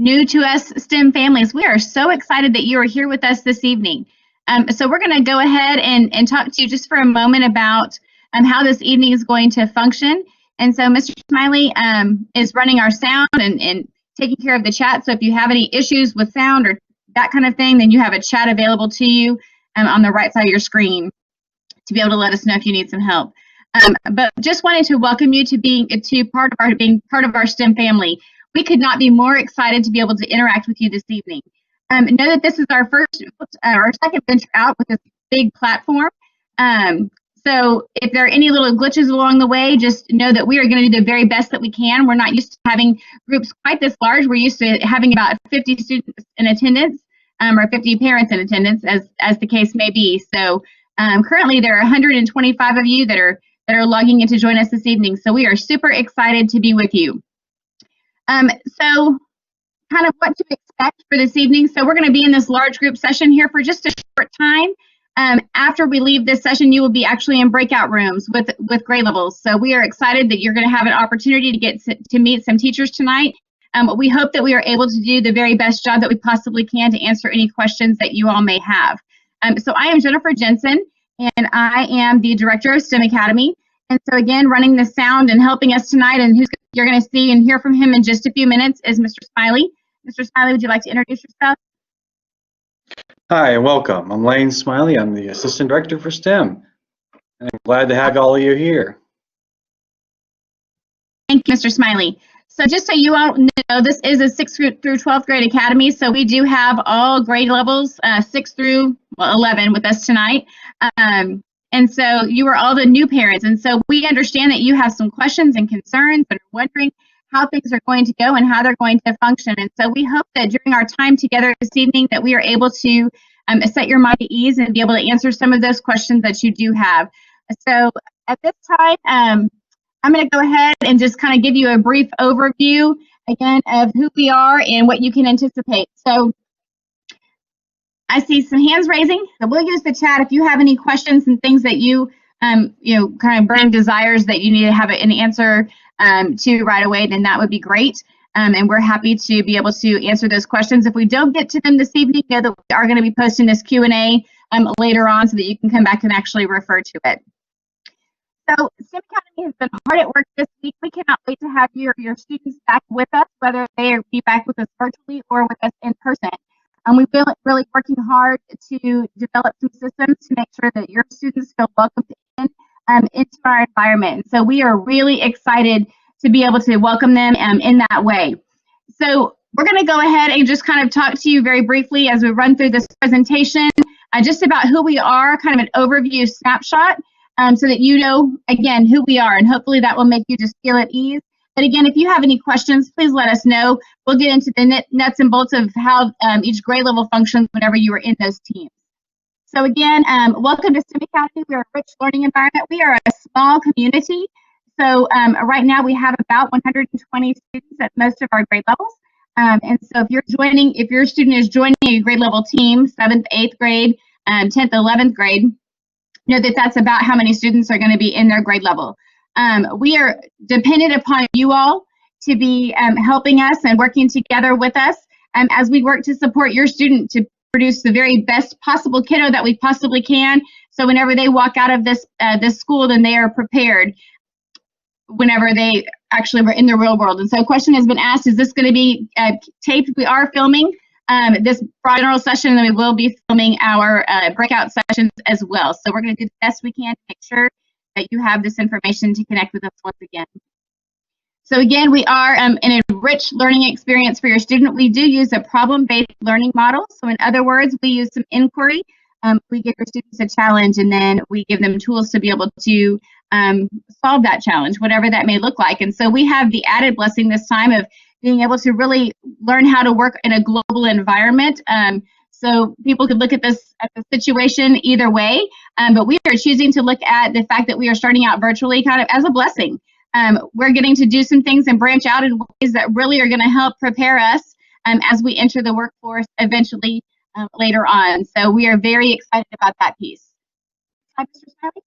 new to us STEM families, we are so excited that you are here with us this evening. So we're going to go ahead and talk to you just for a moment about how this evening is going to function. And so Mr. Smiley is running our sound and taking care of the chat. So if you have any issues with sound or that kind of thing, then you have a chat available to you on the right side of your screen to be able to let us know if you need some help. But just wanted to welcome you to being part of our STEM family. We could not be more excited to be able to interact with you this evening. Know that this is our second venture out with this big platform. So if there are any little glitches along the way, just know that we are going to do the very best that we can. We're not used to having groups quite this large. We're used to having about 50 students in attendance, or 50 parents in attendance, as the case may be. So currently there are 125 of you that are logging in to join us this evening. So we are super excited to be with you. So kind of what to expect for this evening. So we're going to be in this large group session here for just a short time. After we leave this session, you will be actually in breakout rooms with grade levels. So we are excited that you're going to have an opportunity to get to meet some teachers tonight. We hope that we are able to do the very best job that we possibly can to answer any questions that you all may have. So I am Jennifer Jensen, and I am the director of STEM Academy. And so again, running the sound and helping us tonight, and you're going to see and hear from him in just a few minutes, is Mr. Smiley. Mr. Smiley, would you like to introduce yourself? Hi, welcome. I'm Lane Smiley. I'm the Assistant Director for STEM. And I'm glad to have all of you here. Thank you, Mr. Smiley. So just so you all know, this is a 6th through 12th grade academy, so we do have all grade levels, 6 through 11 with us tonight. And so you are all the new parents, and so we understand that you have some questions and concerns and are wondering how things are going to go and how they're going to function. And so we hope that during our time together this evening that we are able to set your mind at ease and be able to answer some of those questions that you do have. So at this time, I'm going to go ahead and just kind of give you a brief overview again of who we are and what you can anticipate. So I see some hands raising, so we'll use the chat if you have any questions and things that you kind of burning desires that you need to have an answer to right away, then that would be great. And we're happy to be able to answer those questions. If we don't get to them this evening, know that we are going to be posting this Q&A later on so that you can come back and actually refer to it. So STEM Academy has been hard at work this week. We cannot wait to have your students back with us, whether they be back with us virtually or with us in person. We've been really working hard to develop some systems to make sure that your students feel welcomed in into our environment. And so we are really excited to be able to welcome them in that way. So we're going to go ahead and just kind of talk to you very briefly as we run through this presentation, just about who we are, kind of an overview snapshot, so that you know, again, who we are, and hopefully that will make you just feel at ease. But again, if you have any questions, please let us know. We'll get into the nuts and bolts of how each grade level functions whenever you are in those teams. So again, welcome to STEM Academy. We are a rich learning environment. We are a small community. So right now we have about 120 students at most of our grade levels. And so if your student is joining a grade level team, 7th, 8th grade, 10th, 11th grade, know that that's about how many students are going to be in their grade level. We are dependent upon you all to be helping us and working together with us as we work to support your student to produce the very best possible kiddo that we possibly can. So whenever they walk out of this school, then they are prepared whenever they actually were in the real world. And so a question has been asked, is this going to be taped? We are filming this general session, and then we will be filming our breakout sessions as well. So we're going to do the best we can to make sure that you have this information to connect with us once again. So again, we are in a rich learning experience for your student. We do use a problem-based learning model. So in other words, we use some inquiry. We give our students a challenge, and then we give them tools to be able to solve that challenge, whatever that may look like. And so we have the added blessing this time of being able to really learn how to work in a global environment. So people could look at the situation either way, but we are choosing to look at the fact that we are starting out virtually kind of as a blessing. We're getting to do some things and branch out in ways that really are going to help prepare us as we enter the workforce eventually later on. So we are very excited about that piece. Hi, Mr. Smiley.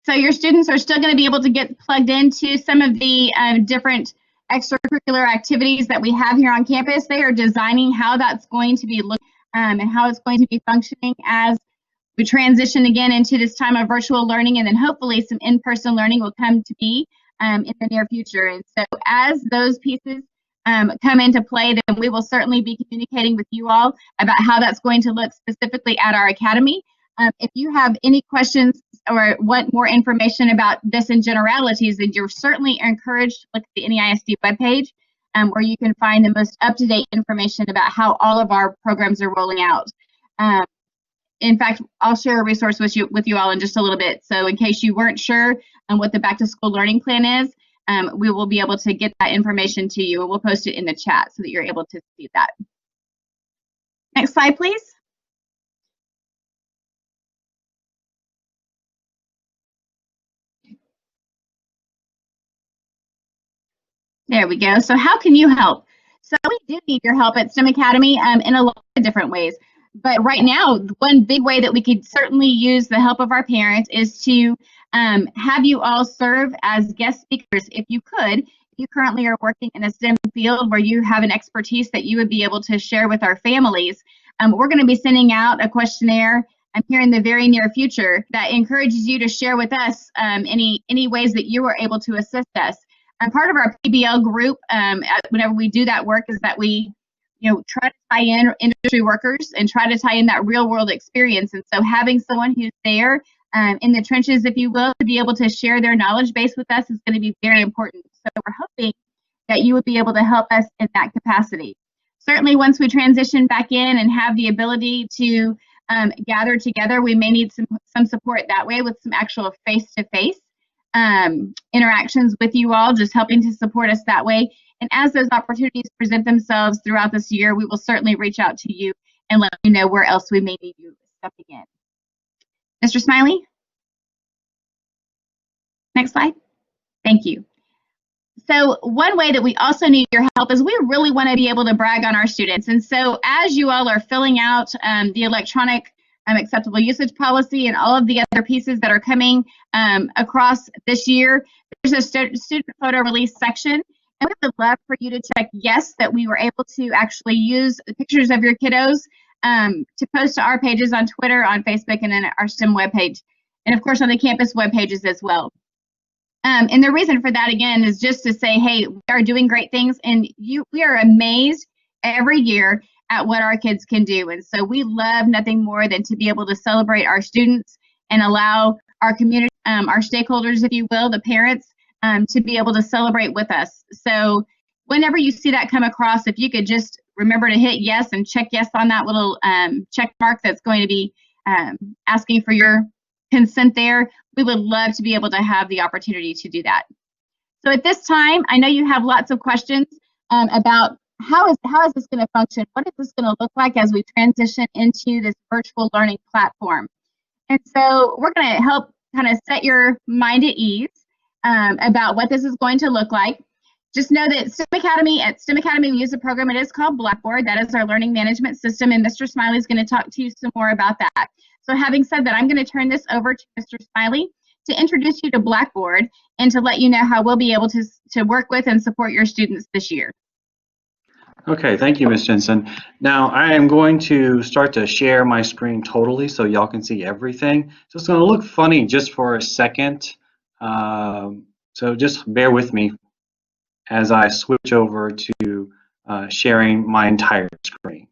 So your students are still going to be able to get plugged into some of the different extracurricular activities that we have here on campus. They are designing how that's going to be looking and how it's going to be functioning as we transition again into this time of virtual learning, and then hopefully some in-person learning will come to be in the near future. And so as those pieces come into play, then we will certainly be communicating with you all about how that's going to look specifically at our academy. If you have any questions or want more information about this in generalities, then you're certainly encouraged to look at the NEISD webpage, where you can find the most up-to-date information about how all of our programs are rolling out. In fact, I'll share a resource with you all in just a little bit. So in case you weren't sure what the back-to-school learning plan is, we will be able to get that information to you, and we'll post it in the chat so that you're able to see that. Next slide, please. There we go. So how can you help? So we do need your help at STEM Academy in a lot of different ways. But right now, one big way that we could certainly use the help of our parents is to have you all serve as guest speakers. If you could, you currently are working in a STEM field where you have an expertise that you would be able to share with our families. We're going to be sending out a questionnaire here in the very near future that encourages you to share with us any ways that you were able to assist us. Part of our PBL group, whenever we do that work, is that we try to tie in industry workers and try to tie in that real world experience. And so having someone who's there in the trenches, if you will, to be able to share their knowledge base with us is going to be very important. So we're hoping that you would be able to help us in that capacity. Certainly once we transition back in and have the ability to gather together, we may need some support that way with some actual face-to-face interactions with you all, just helping to support us that way. And as those opportunities present themselves throughout this year, we will certainly reach out to you and let you know where else we may need you stepping in. Mr. Smiley? Next slide. Thank you. So one way that we also need your help is we really want to be able to brag on our students. And so as you all are filling out the electronic acceptable usage policy and all of the other pieces that are coming across this year, there's a student photo release section. And we would love for you to check yes that we were able to actually use pictures of your kiddos to post to our pages on Twitter, on Facebook, and then our STEM webpage, and of course on the campus web pages as well. And the reason for that, again, is just to say, hey, we are doing great things, and we are amazed every year at what our kids can do. And so we love nothing more than to be able to celebrate our students and allow our community, our stakeholders, if you will, the parents, to be able to celebrate with us. So whenever you see that come across, if you could just remember to hit yes and check yes on that little check mark that's going to be asking for your consent there, we would love to be able to have the opportunity to do that. So at this time, I know you have lots of questions about how is this going to function? What is this going to look like as we transition into this virtual learning platform? And so we're going to help kind of set your mind at ease about what this is going to look like. Just know that at STEM Academy, we use a program. It is called Blackboard. That is our learning management system, and Mr. Smiley is going to talk to you some more about that. So having said that, I'm going to turn this over to Mr. Smiley to introduce you to Blackboard and to let you know how we'll be able to work with and support your students this year. Okay, thank you, Ms. Jensen. Now I am going to start to share my screen totally so y'all can see everything. So it's going to look funny just for a second. So just bear with me as I switch over to sharing my entire screen.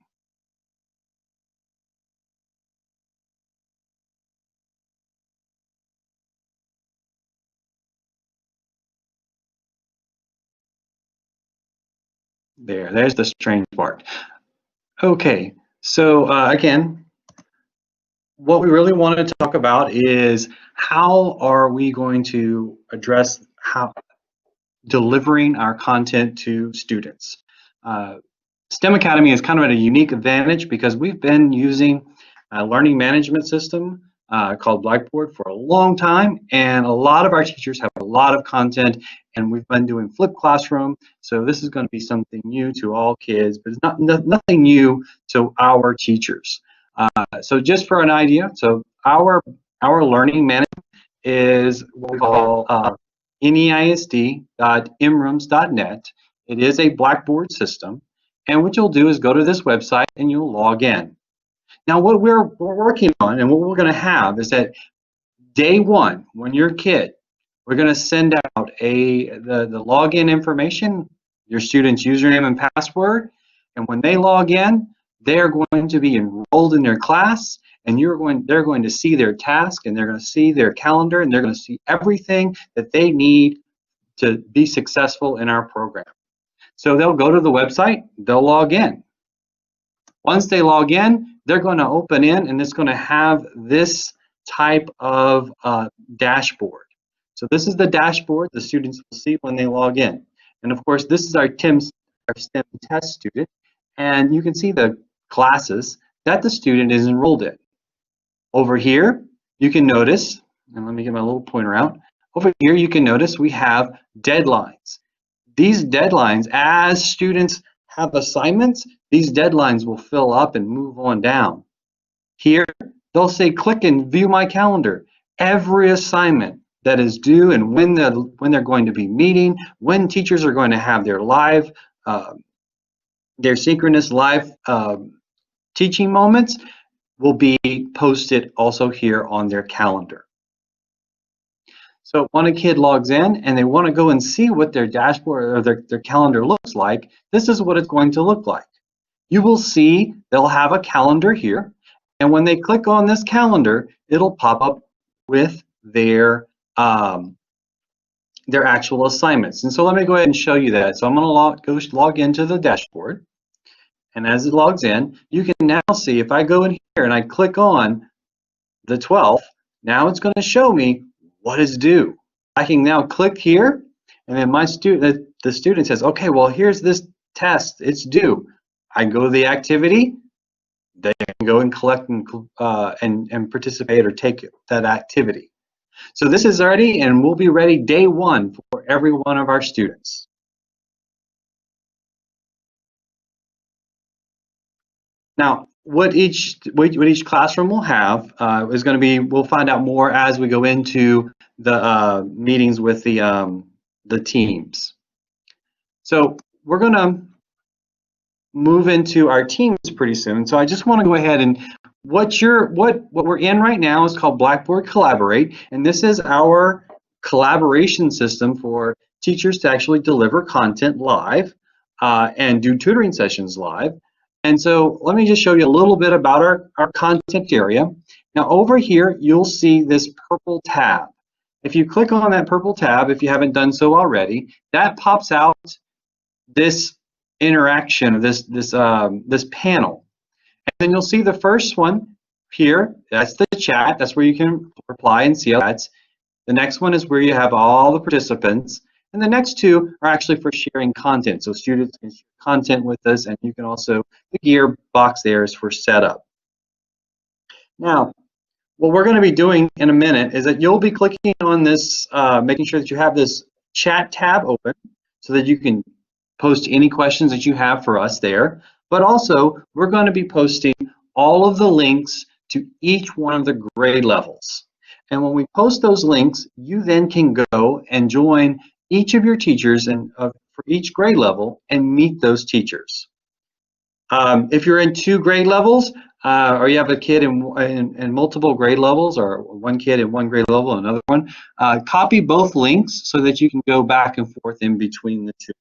There's the strange part. Okay, so again, what we really wanted to talk about is how are we going to address delivering our content to students. STEM Academy is kind of at a unique advantage because we've been using a learning management system called Blackboard for a long time, and a lot of our teachers have a lot of content, and we've been doing flipped classroom, so this is going to be something new to all kids, but it's nothing new to our teachers. So just for an idea, so our learning management is what we call neisd.mrims.net. It is a Blackboard system. And what you'll do is go to this website and you'll log in. Now, what we're working on and what we're going to have is that day one, when you're a kid, we're going to send out the login information, your student's username and password. And when they log in, they're going to be enrolled in their class, and they're going to see their task, and they're going to see their calendar, and they're going to see everything that they need to be successful in our program. So they'll go to the website, they'll log in. Once they log in, they're going to open in, and it's going to have this type of dashboard. So this is the dashboard the students will see when they log in. And of course, this is our STEM test student, and you can see the classes that the student is enrolled in. Over here, you can notice, and let me get my little pointer out. Over here, you can notice we have deadlines. These deadlines, as students have assignments, these deadlines will fill up and move on down. Here, they'll say, click and view my calendar. Every assignment that is due and when they're going to be meeting, when teachers are going to have their live, their synchronous live teaching moments will be posted also here on their calendar. So when a kid logs in and they want to go and see what their dashboard or their calendar looks like, this is what it's going to look like. You will see they'll have a calendar here, and when they click on this calendar, it'll pop up with their actual assignments. And so let me go ahead and show you that. So I'm going to log into the dashboard, and as it logs in, you can now see if I go in here and I click on the 12th, now it's going to show me what is due. I can now click here, and then the student says, okay, well, here's this test, it's due. I go to the activity, they can go and collect and participate or take that activity. So this is ready, and we'll be ready day one for every one of our students. Now, what each classroom will have is going to be, we'll find out more as we go into the meetings with the teams. So we're going to move into our teams pretty soon. So I just want to go ahead and what we're in right now is called Blackboard Collaborate, and this is our collaboration system for teachers to actually deliver content live and do tutoring sessions live. And so let me just show you a little bit about our content area. Now over here, you'll see this purple tab. If you click on that purple tab, if you haven't done so already, that pops out this interaction of this panel. And then you'll see the first one here, that's the chat, that's where you can reply and see ads. The next one is where you have all the participants. And the next two are actually for sharing content. So students can share content with us, and you can also, the gear box there is for setup. Now, what we're going to be doing in a minute is that you'll be clicking on this, making sure that you have this chat tab open so that you can post any questions that you have for us there. But also, we're going to be posting all of the links to each one of the grade levels. And when we post those links, you then can go and join each of your teachers and for each grade level and meet those teachers. If you're in 2 grade levels, or you have a kid in multiple grade levels, or one kid in one grade level and another one, copy both links so that you can go back and forth in between the two.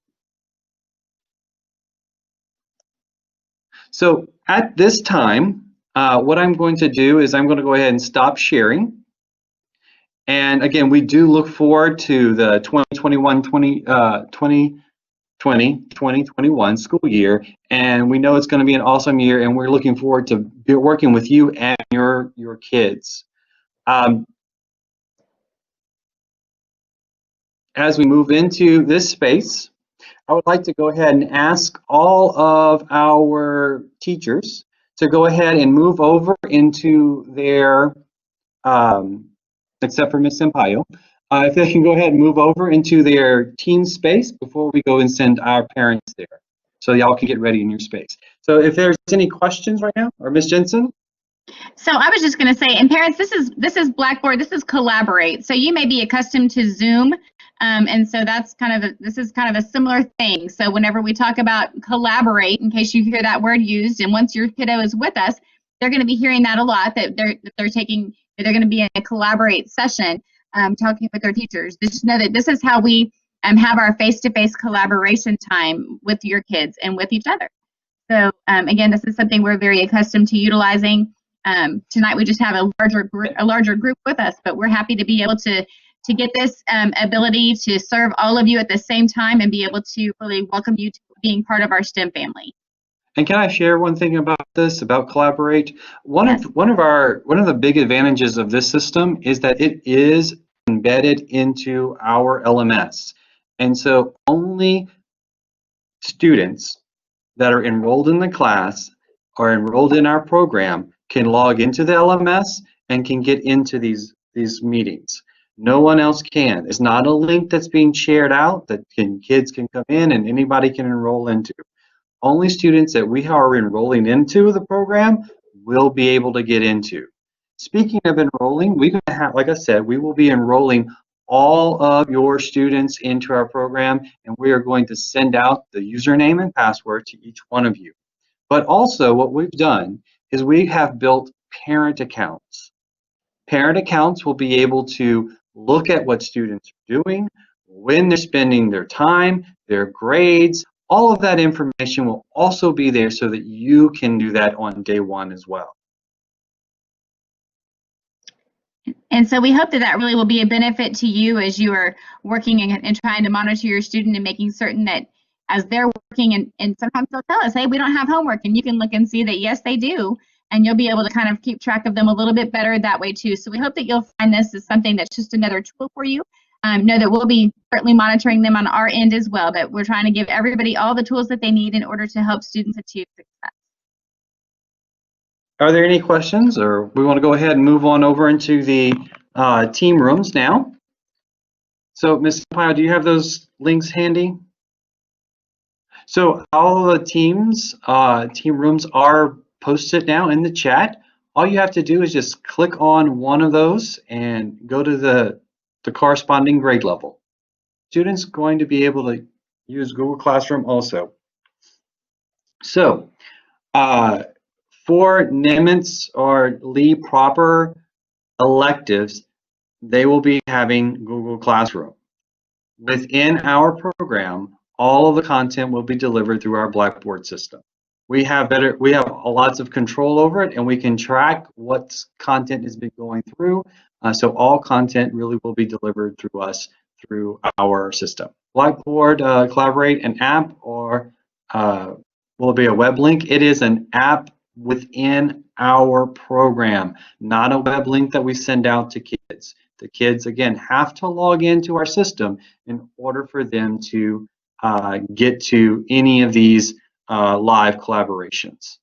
So at this time, what I'm going to do is I'm going to go ahead and stop sharing. And again, we do look forward to the 2020-2021 school year, and we know it's going to be an awesome year, and we're looking forward to working with you and your kids. As we move into this space, I would like to go ahead and ask all of our teachers to go ahead and move over into their except for Ms. Sampaio, if they can go ahead and move over into their team space before we go and send our parents there, so y'all can get ready in your space. So if there's any questions right now, or Ms. Jensen? So I was just going to say, and parents, this is Blackboard. This is Collaborate. So you may be accustomed to Zoom, and so this is kind of a similar thing. So whenever we talk about Collaborate, in case you hear that word used, and once your kiddo is with us, they're going to be hearing that a lot. That they're going to be in a Collaborate session, talking with their teachers. Just know that this is how we have our face-to-face collaboration time with your kids and with each other. So again, this is something we're very accustomed to utilizing. Tonight we just have a larger group with us, but we're happy to be able to get this ability to serve all of you at the same time and be able to really welcome you to being part of our STEM family. And can I share one thing about this, about Collaborate? Yes. One of the big advantages of this system is that it is embedded into our LMS. And so only students that are enrolled in the class or enrolled in our program can log into the LMS and can get into these meetings. No one else can. It's not a link that's being shared out that kids can come in and anybody can enroll into. Only students that we are enrolling into the program will be able to get into. Speaking of enrolling, we're going to have, like I said, we will be enrolling all of your students into our program, and we are going to send out the username and password to each one of you. But also what we've done is we have built parent accounts. Parent accounts will be able to look at what students are doing, when they're spending their time, their grades. All of that information will also be there so that you can do that on day one as well. And so we hope that that really will be a benefit to you as you are working and trying to monitor your student and making certain that as they're working, and sometimes they'll tell us, hey, we don't have homework, and you can look and see that yes, they do, and you'll be able to kind of keep track of them a little bit better that way too. So we hope that you'll find this as something that's just another tool for you. Know that we'll be certainly monitoring them on our end as well, but we're trying to give everybody all the tools that they need in order to help students achieve success. Are there any questions, or we want to go ahead and move on over into the team rooms now? So Ms. Sampaio, do you have those links handy? So all the team rooms are posted now in the chat. All you have to do is just click on one of those and go to the corresponding grade level. Students going to be able to use Google Classroom also. So for Nimitz or Lee proper electives, they will be having Google Classroom. Within our program, all of the content will be delivered through our Blackboard system. We have lots of control over it, and we can track what content has been going through. So all content really will be delivered through us, through our system. Blackboard, Collaborate, an app, or will it be a web link? It is an app within our program, not a web link that we send out to kids. The kids, again, have to log into our system in order for them to get to any of these live collaborations.